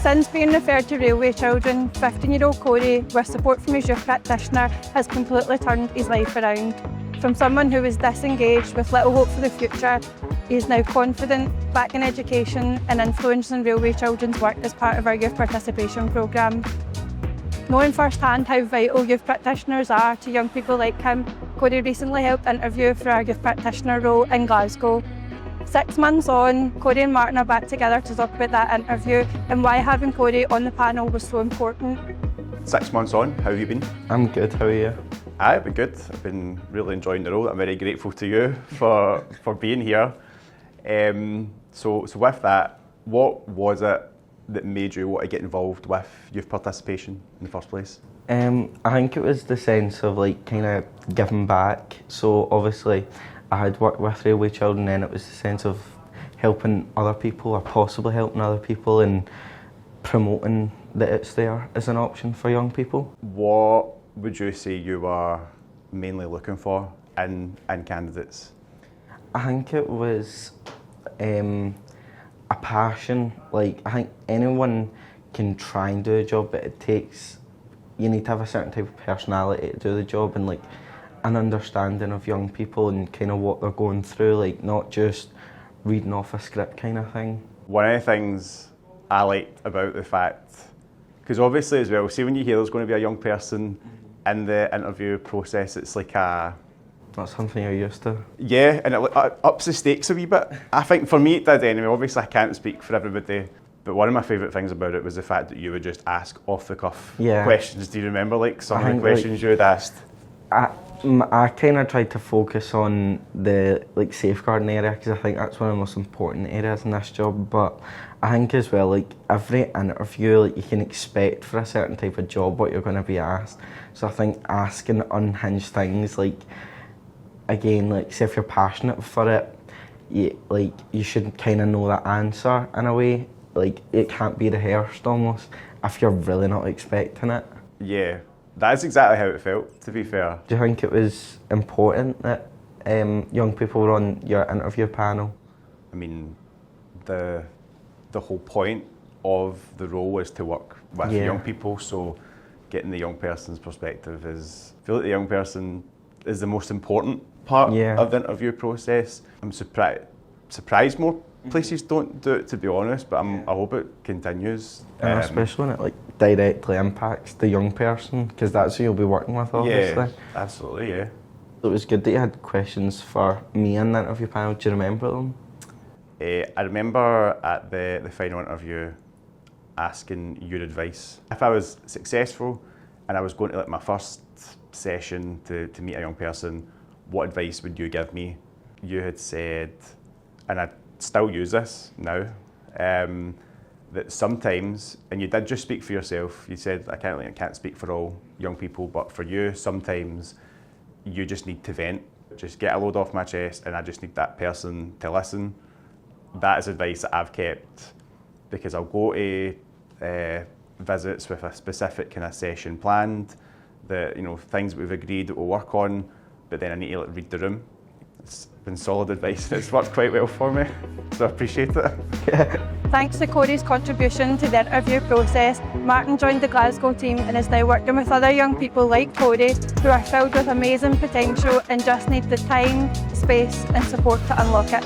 Since being referred to railway children, 15-year-old Corey, with support from his youth practitioner, has completely turned his life around. From someone who was disengaged with little hope for the future, he is now confident, back in education and influencing railway children's work as part of our youth participation programme. Knowing firsthand how vital youth practitioners are to young people like him, Corey recently helped interview for our youth practitioner role in Glasgow. 6 months on, Corey and Martin are back together to talk about that interview and why having Corey on the panel was so important. 6 months on, how have you been? I'm good, how are you? I've been good. I've been really enjoying the role. I'm very grateful to you for being here. So with that, what was it that made you want to get involved with youth participation in the first place? I think it was the sense of like kind of giving back. So obviously I had worked with railway children and it was the sense of helping other people or possibly helping other people and promoting that it's there as an option for young people. What would you say you are mainly looking for in candidates? I think it was a passion. Like, I think anyone can try and do a job, but you need to have a certain type of personality to do the job and like an understanding of young people and kind of what they're going through, like not just reading off a script kind of thing. One of the things I liked about the fact, because obviously as well, see when you hear there's going to be a young person in the interview process, it's like That's something you're used to. Yeah, and it ups the stakes a wee bit. I think for me it did anyway. Obviously I can't speak for everybody, but one of my favourite things about it was the fact that you would just ask off the cuff questions. Do you remember like some of the questions you had asked? I kind of tried to focus on the like safeguarding area because I think that's one of the most important areas in this job. But I think as well, like every interview, like you can expect for a certain type of job what you're going to be asked. So I think asking unhinged things, like again, like say if you're passionate for it, you should kind of know the answer in a way. Like it can't be rehearsed almost if you're really not expecting it. Yeah. That's exactly how it felt, to be fair. Do you think it was important that young people were on your interview panel? I mean, the whole point of the role was to work with young people, so getting the young person's perspective I feel like the young person is the most important part of the interview process. I'm surprised more places don't do it, to be honest, but I hope it continues. Especially when it like directly impacts the young person, because that's who you'll be working with, obviously. Yeah, absolutely, yeah. It was good that you had questions for me in the interview panel. Do you remember them? I remember at the final interview asking your advice. If I was successful and I was going to like my first session to meet a young person, what advice would you give me? You had said, and I still use this now, that sometimes, and you did just speak for yourself, you said I can't speak for all young people, but for you sometimes you just need to vent, just get a load off my chest and I just need that person to listen. That is advice that I've kept because I'll go to visits with a specific kind of session planned, that things that we've agreed that we'll work on, but then I need to read the room. It's been solid advice and it's worked quite well for me, so I appreciate it. Thanks to Corey's contribution to the interview process, Martin joined the Glasgow team and is now working with other young people like Corey who are filled with amazing potential and just need the time, space and support to unlock it.